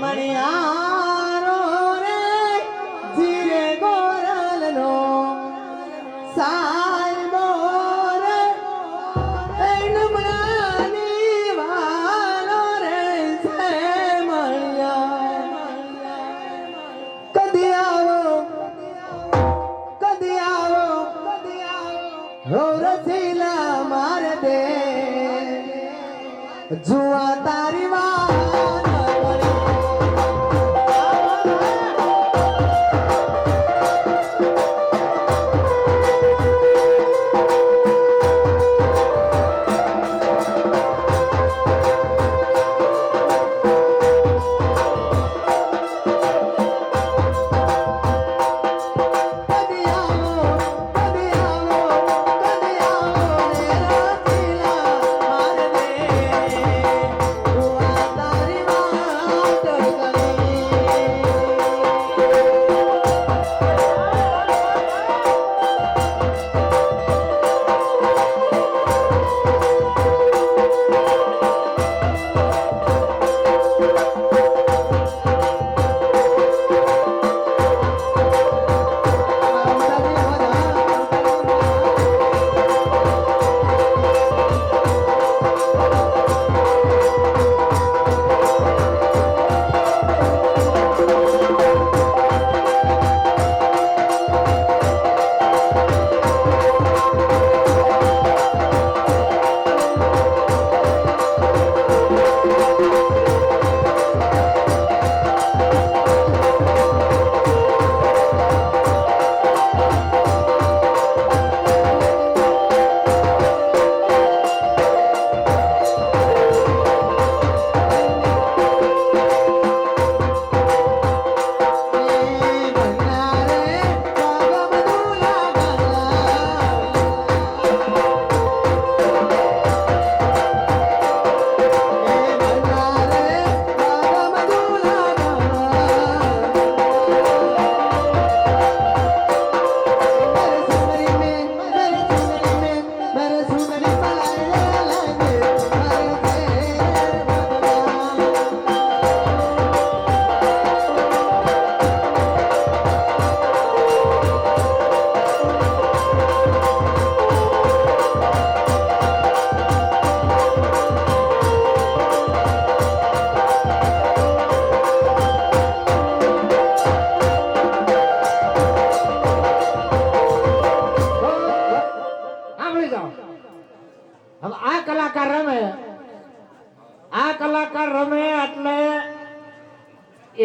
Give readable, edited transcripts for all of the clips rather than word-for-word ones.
મણિયારો રે જીરે ગોરલનો સાયબો રે નમણાની વાલો રે છે મણિયા કદી આવો હો રસીલા માર દે જુઆ તારી વાત કલાકાર રમે એટલે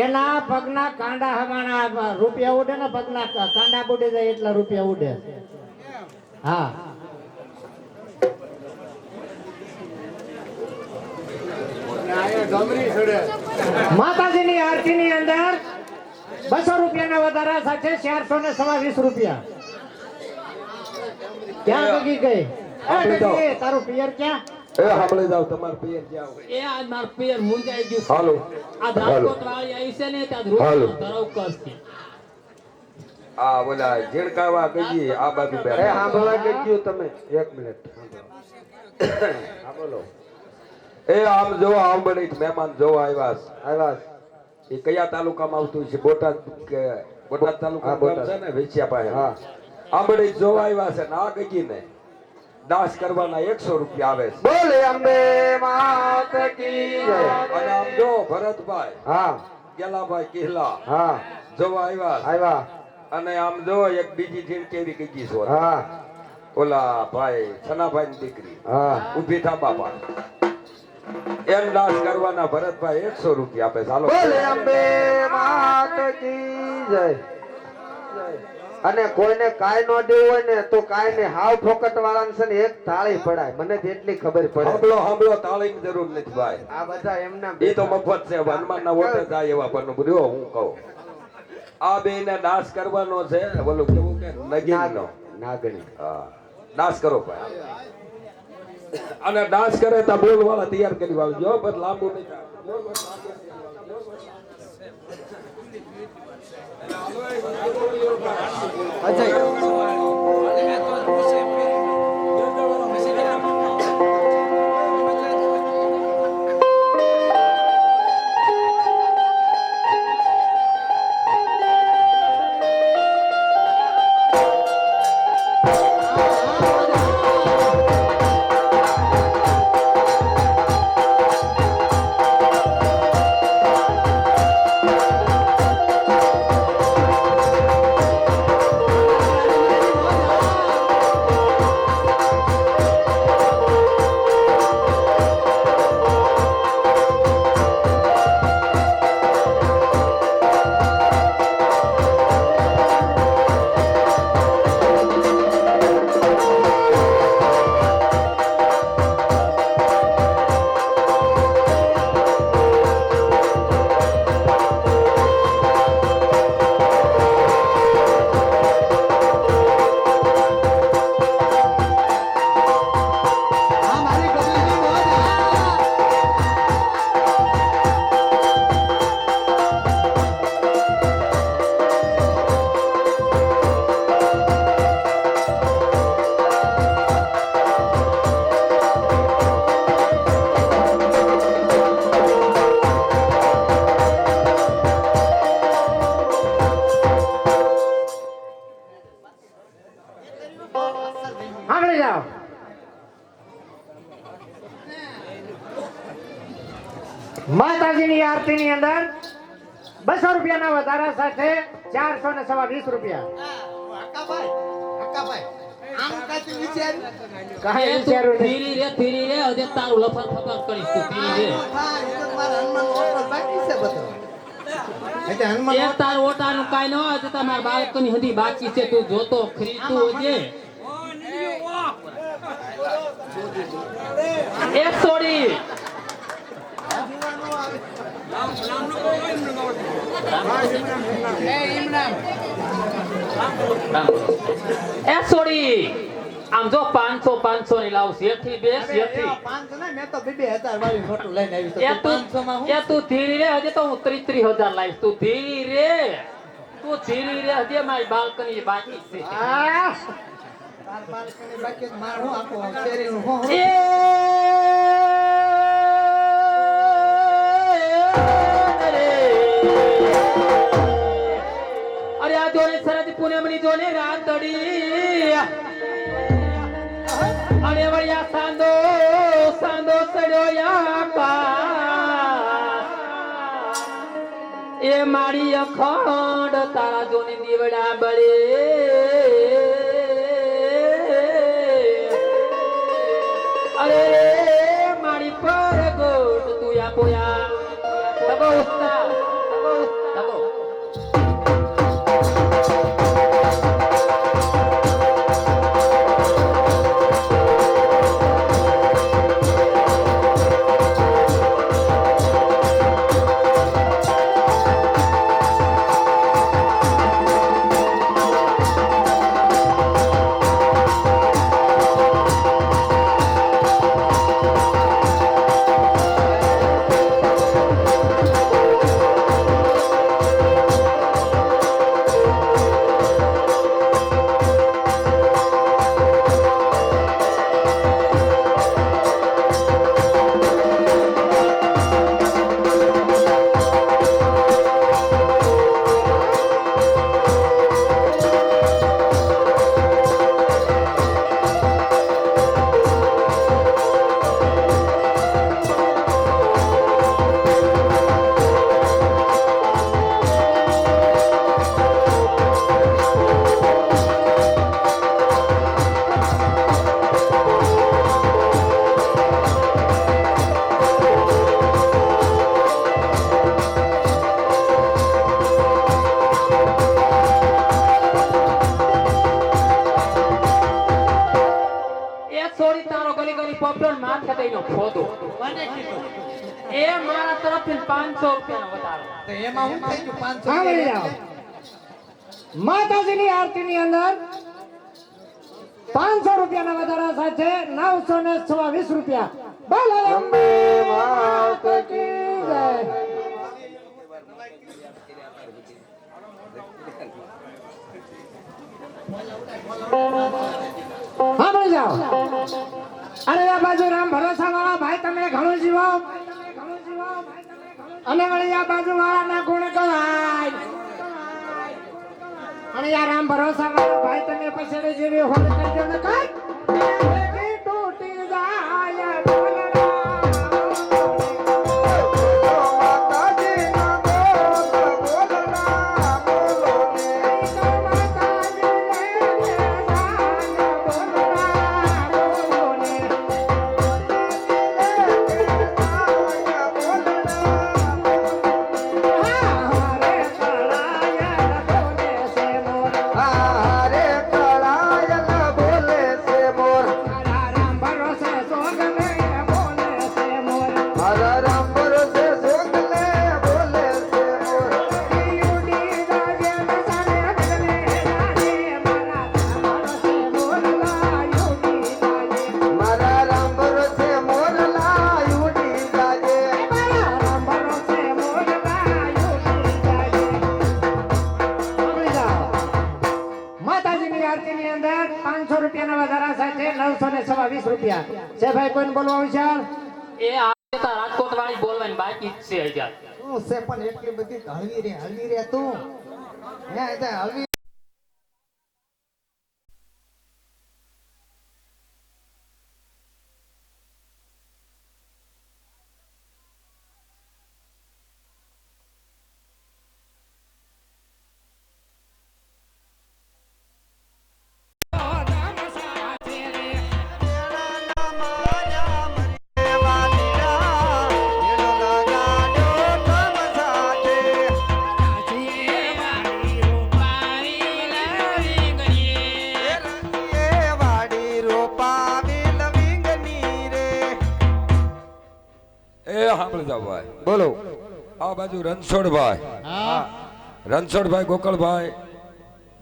એના પગના કાંડા હવાના રૂપિયા ઉડે ને પગના કાંડા બુડી જાય એટલા રૂપિયા ઉડે. હા માતાજીની આરતી ની અંદર 200 રૂપિયાના વધારા સાથે 420 રૂપિયા. ક્યાં ગઈ ગઈ તારું પિયર ક્યાં? એ સાંભળી જાવ તમાર પિયર જાવ એ આ માર પિયર મુંજાઈ ગયું. હાલો આ રાજકોટ વાળી આવી છે ને ત્યાં રૂપિયા ધરાવ કરશે. આ બોલા ઝીણકાવા ગઈ આ બાજુ બે એ સાંભળવા ગઈ તમે 1 મિનિટ હા બોલો. એ આમ જો આંબડી મહેમાન જો આવ્યા એ કયા તાલુકામાં આવતું છે? બોટાદ તાલુકા છે ને વેચિયા પાસે. હા આંબડી જો આવ્યા છે ને આ ગઈ ને દાસ કરવાના 100 રૂપિયા આવે છે. બોલે અંબે માત કી જય. અને આમ જો ભરતભાઈ હા ગેલાભાઈ કિહલા હા જો આવ્યા અને આમ જો એક બીજી જીણ કેવી કઈ છો હા ઓલા ભાઈ છનાભાઈ ની દીકરી હા ઉભી થા બાપા એમ દાસ કરવાના ભરતભાઈ 100 રૂપિયા આપે. ચાલો બોલે અંબે માત કી જય. અને કોઈને કાઈ નો દેવું હોય ને તો કાઈ ને હાવ ફોકટ વાળાને છે ને એક તાળી પડાય. મને એટલી ખબર પડે. સાંભળો તાળીની જરૂર નથી ભાઈ. આ બધા એમના એ તો મફત છે. હનુમાનના વોટે જાય એવા પણ બોલ્યો હું કહું આ બેને દાસ કરવાનો છે. બોલું કેવું કે નગીનનો નાગણી હા દાસ કરો ભાઈ. અને દાસ કરે તો બોલ વાળા તૈયાર કરી વાળજો બસ લાંબુ નહીં થાય. માતાજીની આરતીની અંદર 200 રૂપિયાના વધારા સાથે 420 રૂપિયા. કાંઈ એ તું વિચાર્યું નહીં. ધીરી રે હજે તારું લફર ફફર કરીશ તું ધીરી રે એક તાર ઓટાનું કાઈ ન હોય તો તમાર બાળકોની હદી બાકી છે તું જોતો ખરી તું હજે એક સોડી એક સોડી આમ જો 500 ની લાવ શેઠી બે શેઠી એ તું ધીરી રે હજે તો હું 30,000 લાવીશ તું ધીરી રે હજે મારી બાલ્કની બાકી છે આ અરે આ જોને સરદ પૂનમની જોને રાતડી અરે વળિયા સાંદો સડ્યો આકાશ એ મારી અખંડ તારા જોને દીવડા બળે અરે મારી પર ગોટ તું પોયા તબો ઉસ્તા તબો પોપટોન માથે દઈનો ફોદો એ મારા તરફથી 500 રૂપિયાનો વધારો તો એમાં હું થઈ ગયું 500 હા વળી જાઓ. માતાજીની આરતીની અંદર 500 રૂપિયાના વધારા સાથે 926 રૂપિયા. બોલો અંબે માત કી જય. હા બોલી જાઓ. અરે આ બાજુ રામ ભરોસા વાળા ભાઈ તમે ઘણું જીવો અને વળી આ બાજુ વાળા ના ગુણ કરાય અને આ રામ ભરોસા વાળા ભાઈ તમે પછેડી જેવી હોલ કરજો ને કઈ તૂટી જાય રૂપિયા છે ભાઈ કોઈને બોલવા વિચાર એ આ રાજકોટ વાળી બોલવાની બાકી જ છે હજાર શું છે પણ એટલી બધી હળવી રે તું હે એટલે હળવી એ સાંભળી જાવ ભાઈ, બોલો. આ બાજુ રણછોડભાઈ, હા રણછોડભાઈ ગોકળભાઈ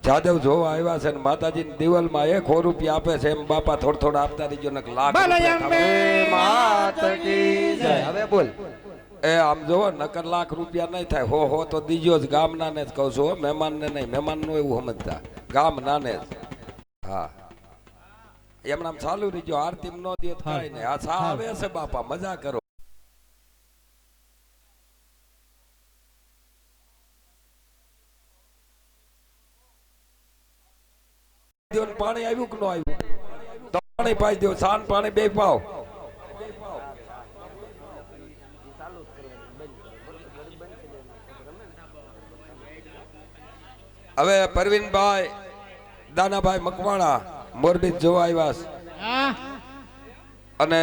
જાદવ જોવા આવ્યા છે ને માતાજીની દિવાલમાં 100 રૂપિયા આપે છે. એમ બાપા થોડા આપતા રહીજો ને લાખ બોલો રૂપિયા અંબે થાવ. માત કી જય. હવે બોલ. એ આમ જોવો નકર લાખ રૂપિયા નહીં થાય. હો તો દીજો જ, ગામના ને જ કહું છું હો, મહેમાનને નહીં. મહેમાનનું એવું સમજતા, ગામના ને જ. હા એમને આમ ચાલુ રહીજો, આરતી ન દો કાંઈ નહીં. આ સા આવે છે બાપા, મજા કરો. પાણી આવ્યું કે ન આવ્યું? તો પાણી પાઈ દો, સાન પાણી બે પાવ. હવે પરવીનભાઈ દાનાભાઈ મકવાણા મોરબી જોવા આવ્યા છે. હા અને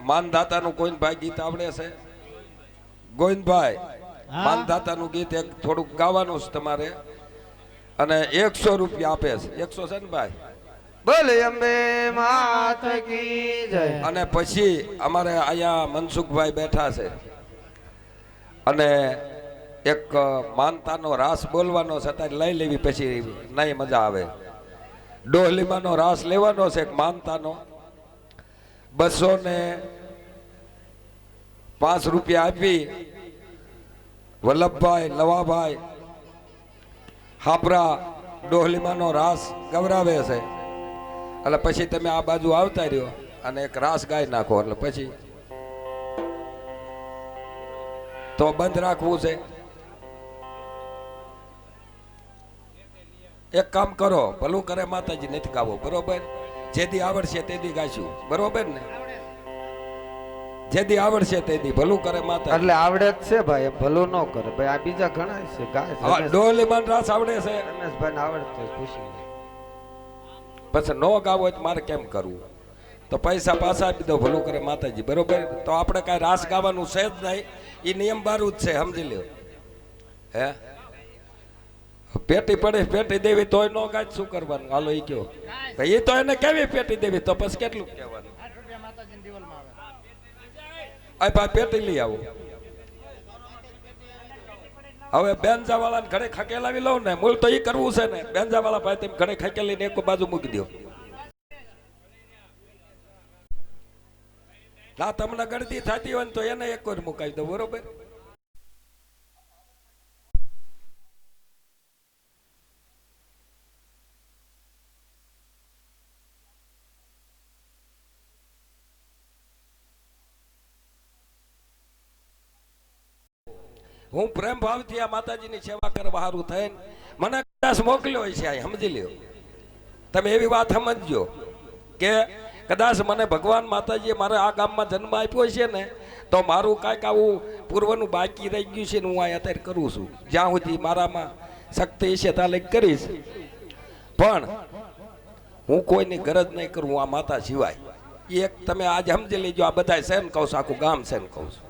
માનદાતાનું ગોવિંદભાઈ ગીત આવડે છે? ગોવિંદભાઈ હા. માનદાતાનું ગીત એક થોડુંક ગાવાનું છે તમારે, અને 100 રૂપિયા આપે છે. 100 છે ને ભાઈ? બોલ અંબે માત કી જય. અને પછી અમારે અહીંયા મનસુખભાઈ બેઠા છે, અને એક માનતાનો રાસ બોલવાનો છે, અત્યારે લઈ લેવી પછી નહીં મજા આવે. ડોહલીમાનો રાસ લેવાનો છે એક માનતાનો. 205 રૂપિયા આપી વલ્લભભાઈ લવાભાઈ હાપરા ડોહલીમાનો રાસ ગવરાવે છે. એટલે પછી તમે આ બાજુ આવતા રહ્યો અને એક રાસ ગાઈ નાખો, એટલે પછી તો બંધ રાખવું છે. એક કામ કરો, ભલું કરે માતાજી નથી ગાવો, બરોબર? જેદી આવડશે તેદી ગાઈશું, બરોબર ને? જેદી આવડશે તેદી ભલું કરે માતા. એટલે આવડે જ છે ભાઈ, ભલું ન કરે ભાઈ. આ બીજા ઘણા છે ગાય છે. હા ડોલીમાન રાસ આવડે છે, રમેશભાઈ ને આવડતો ખુશી. પછી નો ગાવો હોય તો મારે કેમ કરવું? તો પૈસા પાછા આપી દો, ભલું કરે માતાજી, બરોબર? તો આપણે કાંઈ રાસ ગાવાનું છે જ નહીં, એ નિયમ બારું જ છે, સમજી લ્યો. હે પેટી પડે પેટી દેવી તોય નો ગાય, શું કરવાનું? હાલો એ કયો ભાઈ, એ તો એને કેવી પેટી દેવી, તો પછી કેટલું કહેવાનું? આ ભાઈ પેટી લઈ આવો. હવે બેનજા વાળા ને ઘરે ખકેલાવી લઉં ને, મૂળ તો એ કરવું છે ને. બેનજા વાળા ભાઈ તેમ ઘરે ખકેલીને એક બાજુ મૂકી દો. ના તમને ગળદી થતી હોય ને તો એને એક વાર મુકાવી દો, બરોબર? હું પ્રેમ ભાવથી આ માતાજીની સેવા કરવા સારું થઈને મને કદાચ મોકલ્યો હોય છે, આ સમજી લ્યો. તમે એવી વાત સમજજો કે કદાચ મને ભગવાન માતાજીએ મારા આ ગામમાં જન્મ આપ્યો છે ને, તો મારું કાંઈક આવું પૂર્વનું બાકી રહી ગયું છે ને, હું આ અત્યારે કરું છું. જ્યાં સુધી મારામાં શક્તિ છે ત્યાં લઈ કરીશ, પણ હું કોઈની ગરજ નહીં કરું આ માતા સિવાય. એ એક તમે આજે સમજી લેજો. આ બધા છે ને કહું છું, આખું ગામ છે ને કહું છું.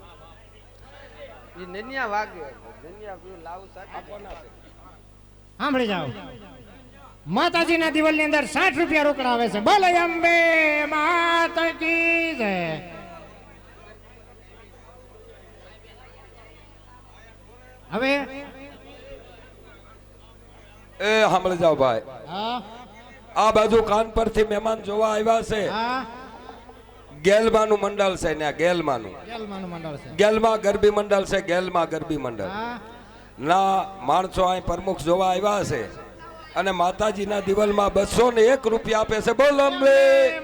સાંભળી જાઓ, માતાજીના દિવાલની અંદર 60 રૂપિયા રોકડા આવે છે. બોલો અંબે માત કી જય. હવે એ સાંભળી જાઓ ભાઈ, હા આ બાજુ કાન પરથી મહેમાન જોવા આવ્યા છે. હા ગેલમાનું મંડળ છે ને, ગેલમાનું ગેલમાનું મંડળ છે. ગેલમાં ગરબી મંડળ છે, ગેલમાં ગરબી મંડળ હા ના માણસો અહીં પ્રમુખ જોવા આવ્યા છે, અને માતાજીના દિવાલમાં 201 રૂપિયા આપે છે. બોલ અંબે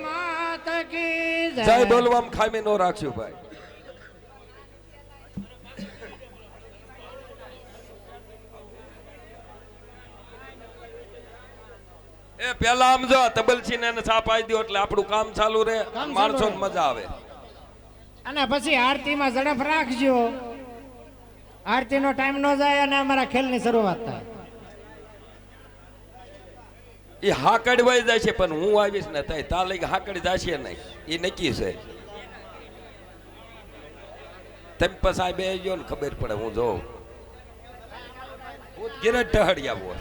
માત કી જય. જય બોલવામ ખામી નો રાખ્યું ભાઈ. એ પેલા આમ જો તબલસી ને સાપ આવી દો એટલે આપણું કામ ચાલુ રહે, માણસો મજા આવે. અને પછી આરતીમાં ઝડપ રાખજો, આરતીનો ટાઈમ ન જાય અને અમારા ખેલની શરૂઆત થાય. એ હાકડ વહી જાય છે, પણ હું આવીશ ને તઈ તા લઈ હાકડ જશે નહીં, એ નક્કી છે. તમે પછી બે જો ને ખબર પડે. હું જોઉં ગિરટ ટહડી આવો.